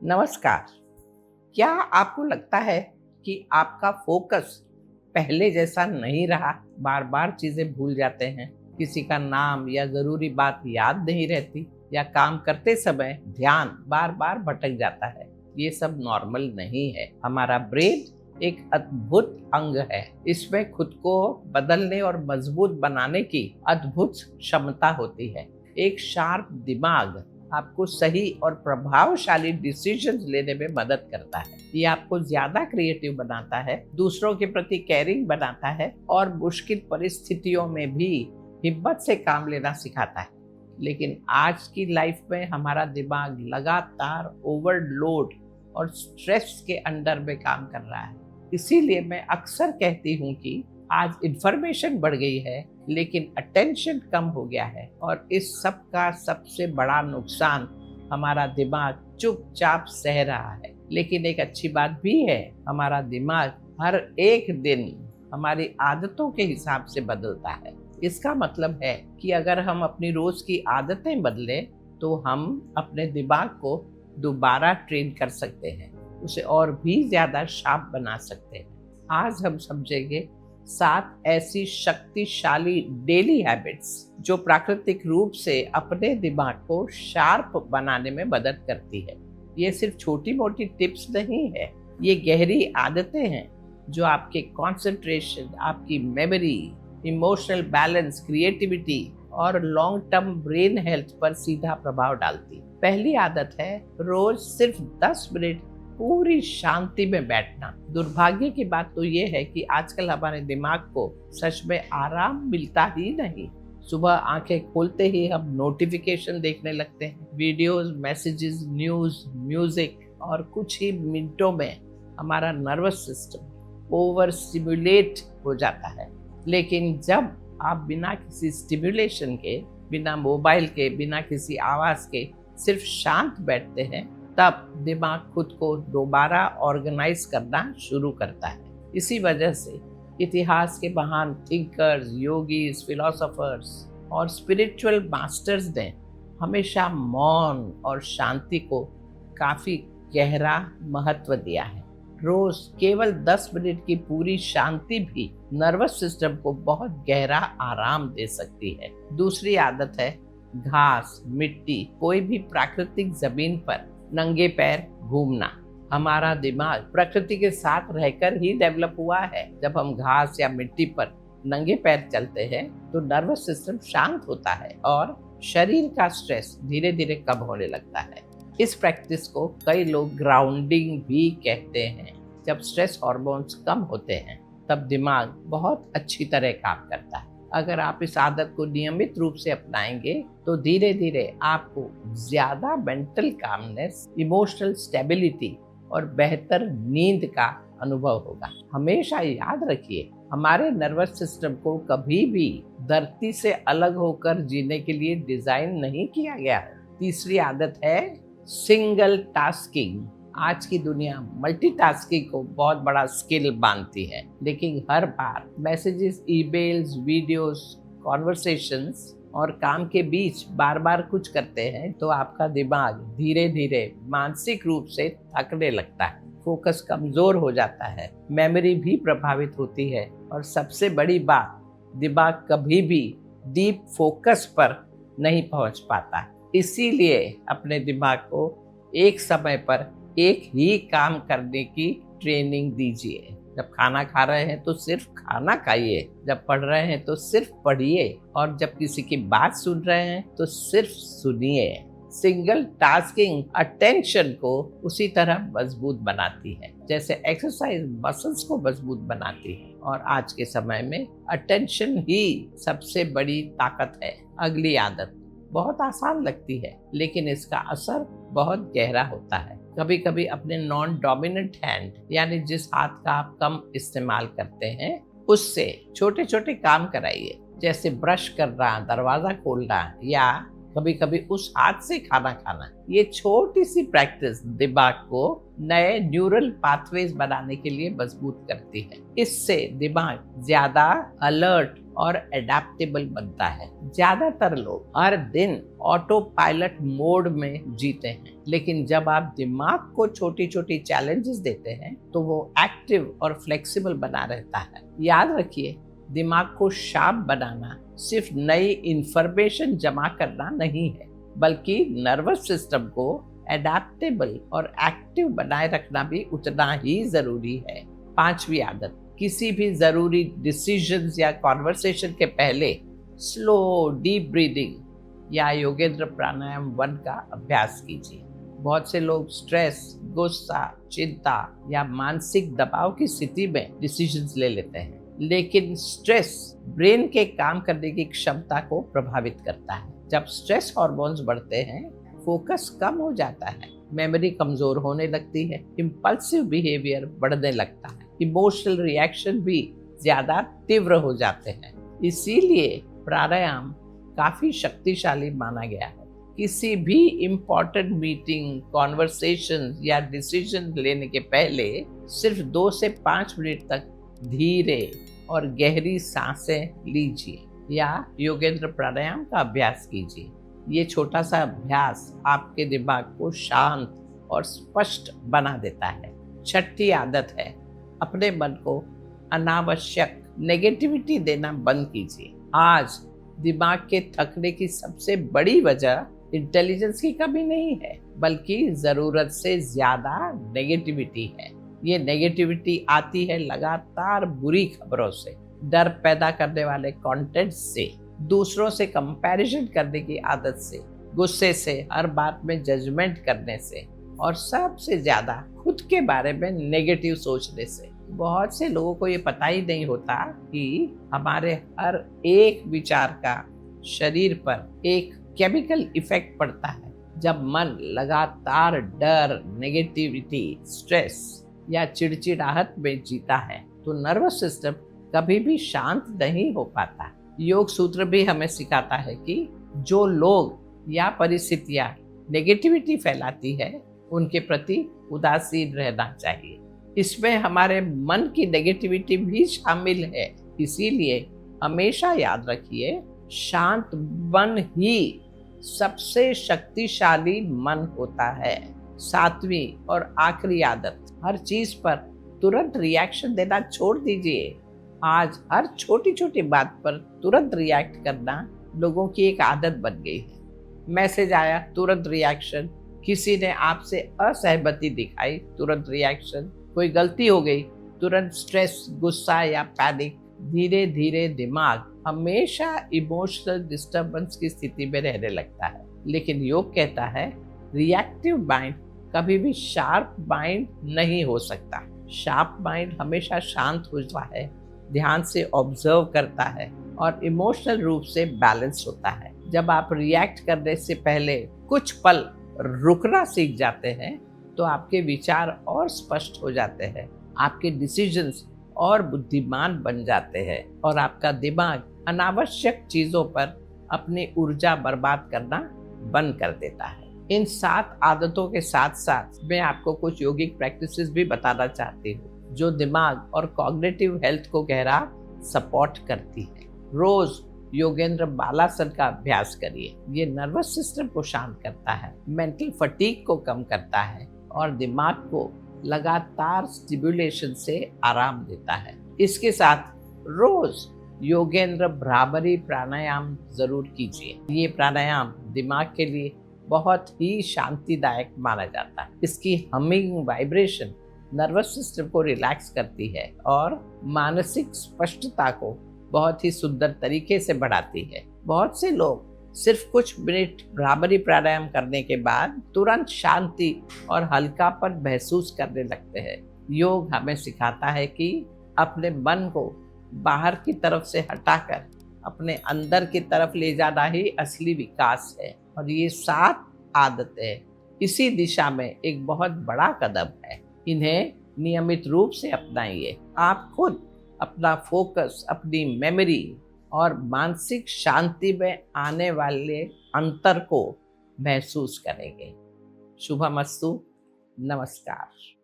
नमस्कार। क्या आपको लगता है कि आपका फोकस पहले जैसा नहीं रहा? बार बार चीजें भूल जाते हैं, किसी का नाम या जरूरी बात याद नहीं रहती, या काम करते समय ध्यान बार बार भटक जाता है। ये सब नॉर्मल नहीं है। हमारा ब्रेन एक अद्भुत अंग है। इसमें खुद को बदलने और मजबूत बनाने की अद्भुत क्षमता होती है। एक शार्प दिमाग आपको सही और प्रभावशाली डिसीजंस लेने में मदद करता है। ये आपको ज्यादा क्रिएटिव बनाता है, दूसरों के प्रति केयरिंग बनाता है और मुश्किल परिस्थितियों में भी हिम्मत से काम लेना सिखाता है। लेकिन आज की लाइफ में हमारा दिमाग लगातार ओवरलोड और स्ट्रेस के अंडर में काम कर रहा है। इसीलिए मैं अक्सर कहती हूँ कि आज इंफॉर्मेशन बढ़ गई है लेकिन अटेंशन कम हो गया है, और इस सब का सबसे बड़ा नुकसान हमारा दिमाग चुपचाप सह रहा है। लेकिन एक अच्छी बात भी है, हमारा दिमाग हर एक दिन हमारी आदतों के हिसाब से बदलता है। इसका मतलब है कि अगर हम अपनी रोज की आदतें बदलें तो हम अपने दिमाग को दोबारा ट्रेन कर सकते हैं, उसे और भी ज्यादा शार्प बना सकते हैं। आज हम समझेंगे 7 ऐसी शक्तिशाली डेली हैबिट्स जो प्राकृतिक रूप से अपने दिमाग को शार्प बनाने में मदद करती है। ये सिर्फ छोटी मोटी टिप्स नहीं है, ये गहरी आदतें हैं जो आपके कंसंट्रेशन, आपकी मेमोरी, इमोशनल बैलेंस, क्रिएटिविटी और लॉन्ग टर्म ब्रेन हेल्थ पर सीधा प्रभाव डालती है। पहली आदत है रोज सिर्फ 10 मिनट पूरी शांति में बैठना। दुर्भाग्य की बात तो ये है कि आजकल हमारे दिमाग को सच में आराम मिलता ही नहीं। सुबह आंखें खोलते ही हम नोटिफिकेशन देखने लगते हैं, वीडियोस, मैसेजेस, न्यूज़, म्यूजिक, और कुछ ही मिनटों में हमारा नर्वस सिस्टम ओवर स्टिमुलेट हो जाता है। लेकिन जब आप बिना किसी स्टिमुलेशन के, बिना मोबाइल के, बिना किसी आवाज़ के सिर्फ शांत बैठते हैं, तब दिमाग खुद को दोबारा ऑर्गेनाइज करना शुरू करता है। इसी वजह से इतिहास के महान थिंकर्स, योगीज, फिलोसोफर्स और स्पिरिचुअल मास्टर्स ने हमेशा मौन और शांति को काफी गहरा महत्व दिया है। रोज केवल 10 मिनट की पूरी शांति भी नर्वस सिस्टम को बहुत गहरा आराम दे सकती है। दूसरी आदत है घास, मिट्टी, कोई भी प्राकृतिक जमीन पर नंगे पैर घूमना। हमारा दिमाग प्रकृति के साथ रहकर ही डेवलप हुआ है। जब हम घास या मिट्टी पर नंगे पैर चलते हैं तो नर्वस सिस्टम शांत होता है और शरीर का स्ट्रेस धीरे धीरे कम होने लगता है। इस प्रैक्टिस को कई लोग ग्राउंडिंग भी कहते हैं। जब स्ट्रेस हार्मोन्स कम होते हैं तब दिमाग बहुत अच्छी तरह काम करता है। अगर आप इस आदत को नियमित रूप से अपनाएंगे तो धीरे धीरे आपको ज्यादा मेंटल कामनेस, इमोशनल स्टेबिलिटी और बेहतर नींद का अनुभव होगा। हमेशा याद रखिए, हमारे नर्वस सिस्टम को कभी भी धरती से अलग होकर जीने के लिए डिजाइन नहीं किया गया है। तीसरी आदत है सिंगल टास्किंग। आज की दुनिया मल्टीटास्किंग को बहुत बड़ा स्किल मानती है, लेकिन हर बार मैसेजेस, ईमेल्स, वीडियोस, कॉन्वर्सेशंस और काम के बीच बार बार कुछ करते हैं तो आपका दिमाग धीरे धीरे मानसिक रूप से थकने लगता है, फोकस कमजोर हो जाता है, मेमोरी भी प्रभावित होती है, और सबसे बड़ी बात, दिमाग कभी भी डीप फोकस पर नहीं पहुंच पाता। इसीलिए अपने दिमाग को एक समय पर एक ही काम करने की ट्रेनिंग दीजिए। जब खाना खा रहे हैं तो सिर्फ खाना खाइए, जब पढ़ रहे हैं तो सिर्फ पढ़िए, और जब किसी की बात सुन रहे हैं तो सिर्फ सुनिए। सिंगल टास्किंग अटेंशन को उसी तरह मजबूत बनाती है जैसे एक्सरसाइज मसल्स को मजबूत बनाती है, और आज के समय में अटेंशन ही सबसे बड़ी ताकत है। अगली आदत बहुत आसान लगती है लेकिन इसका असर बहुत गहरा होता है। कभी कभी अपने नॉन डोमिनेंट हैंड, यानी जिस हाथ का आप कम इस्तेमाल करते हैं, उससे छोटे छोटे काम कराइए, जैसे ब्रश करना, दरवाजा खोलना, या कभी कभी उस हाथ से खाना खाना। ये छोटी सी प्रैक्टिस दिमाग को नए न्यूरल पाथवेज बनाने के लिए मजबूत करती है। इससे दिमाग ज्यादा अलर्ट और एडेप्टेबल बनता है। ज्यादातर लोग हर दिन ऑटो पायलट मोड में जीते हैं, लेकिन जब आप दिमाग को छोटी छोटी चैलेंजेस देते हैं तो वो एक्टिव और फ्लेक्सिबल बना रहता है। याद रखिए, दिमाग को शार्प बनाना सिर्फ नई इंफॉर्मेशन जमा करना नहीं है, बल्कि नर्वस सिस्टम को एडेप्टेबल और एक्टिव बनाए रखना भी उतना ही जरूरी है। पांचवी आदत, किसी भी जरूरी डिसीजंस या कॉन्वर्सेशन के पहले स्लो डीप ब्रीदिंग या योगेंद्र प्राणायाम 1 का अभ्यास कीजिए। बहुत से लोग स्ट्रेस, गुस्सा, चिंता या मानसिक दबाव की स्थिति में डिसीजंस ले लेते हैं, लेकिन स्ट्रेस ब्रेन के काम करने की क्षमता को प्रभावित करता है। जब स्ट्रेस हार्मोन्स बढ़ते हैं, फोकस कम हो जाता है, मेमोरी कमजोर होने लगती है, इम्पल्सिव बिहेवियर बढ़ने लगता है, इमोशनल रिएक्शन भी ज्यादा तीव्र हो जाते हैं। इसीलिए प्राणायाम काफी शक्तिशाली माना गया है। किसी भी इम्पोर्टेंट मीटिंग, कॉन्वर्सेशन या डिसीजन लेने के पहले सिर्फ 2 से 5 मिनट तक धीरे और गहरी सांसें लीजिए या योगेंद्र प्राणायाम का अभ्यास कीजिए। ये छोटा सा अभ्यास आपके दिमाग को शांत और स्पष्ट बना देता है। छठी आदत है, अपने मन को अनावश्यक नेगेटिविटी देना बंद कीजिए। आज दिमाग के थकने की सबसे बड़ी वजह इंटेलिजेंस की कमी नहीं है, बल्कि जरूरत से ज्यादा नेगेटिविटी है। ये नेगेटिविटी आती है लगातार बुरी खबरों से, डर पैदा करने वाले कंटेंट से, दूसरों से कंपैरिजन करने की आदत से, गुस्से से, हर बात में जजमेंट करने से, और सबसे ज्यादा खुद के बारे में नेगेटिव सोचने से। बहुत से लोगों को ये पता ही नहीं होता कि हमारे हर एक विचार का शरीर पर एक केमिकल इफेक्ट पड़ता है। जब मन लगातार डर, नेगेटिविटी, स्ट्रेस या चिड़चिड़ाहट में जीता है तो नर्वस सिस्टम कभी भी शांत नहीं हो पाता। योग सूत्र भी हमें सिखाता है कि जो लोग या परिस्थितियां नेगेटिविटी फैलाती है उनके प्रति उदासीन रहना चाहिए। इसमें हमारे मन की नेगेटिविटी भी शामिल है। इसीलिए हमेशा याद रखिए, शांत मन ही सबसे शक्तिशाली मन होता है। 7वीं और आखिरी आदत, हर चीज पर तुरंत रिएक्शन देना छोड़ दीजिए। आज हर छोटी छोटी बात पर तुरंत रिएक्ट करना लोगों की एक आदत बन गई है। मैसेज आया, तुरंत रिएक्शन, किसी ने आपसे असहमति दिखाई, तुरंत रिएक्शन, कोई गलती हो गई, तुरंत स्ट्रेस, गुस्सा या पैनिक। धीरे धीरे दिमाग हमेशा इमोशनल डिस्टर्बेंस की स्थिति में रहने लगता है। लेकिन योग कहता है, रिएक्टिव माइंड कभी भी शार्प माइंड नहीं हो सकता। शार्प माइंड हमेशा शांत होता है, ध्यान से ऑब्जर्व करता है और इमोशनल रूप से बैलेंस होता है। जब आप रिएक्ट करने से पहले कुछ पल रुकना सीख जाते हैं तो आपके विचार और स्पष्ट हो जाते हैं, आपके डिसीजंस और बुद्धिमान बन जाते हैं और आपका दिमाग अनावश्यक चीजों पर अपनी ऊर्जा बर्बाद करना बंद कर देता है। इन 7 आदतों के साथ साथ मैं आपको कुछ योगिक प्रैक्टिसेस भी बताना चाहती हूँ जो दिमाग और कॉग्निटिव हेल्थ को गहरा सपोर्ट करती है। रोज योगेंद्र बालासन का अभ्यास करिए। ये नर्वस सिस्टम को शांत करता है, मेंटल फटीग को कम करता है और दिमाग को लगातार स्टिमुलेशन से आराम देता है। इसके साथ रोज योगेंद्र भ्रामरी प्राणायाम जरूर कीजिए। ये प्राणायाम दिमाग के लिए बहुत ही शांतिदायक माना जाता है। इसकी हमिंग वाइब्रेशन नर्वस सिस्टम को रिलैक्स करती है और मानसिक स्पष्टता को बहुत ही सुंदर तरीके से बढ़ाती है। बहुत से लोग सिर्फ कुछ मिनट भ्रामरी प्राणायाम करने के बाद तुरंत शांति और हल्कापन महसूस करने लगते हैं। योग हमें सिखाता है कि अपने मन को बाहर की तरफ से हटाकर अपने अंदर की तरफ ले जाना ही असली विकास है और ये 7 आदतें इसी दिशा में एक बहुत बड़ा कदम है। इन्हें नियमित रूप से अपनाइए। आप खुद अपना फोकस, अपनी मेमोरी और मानसिक शांति में आने वाले अंतर को महसूस करेंगे। शुभमस्तु। नमस्कार।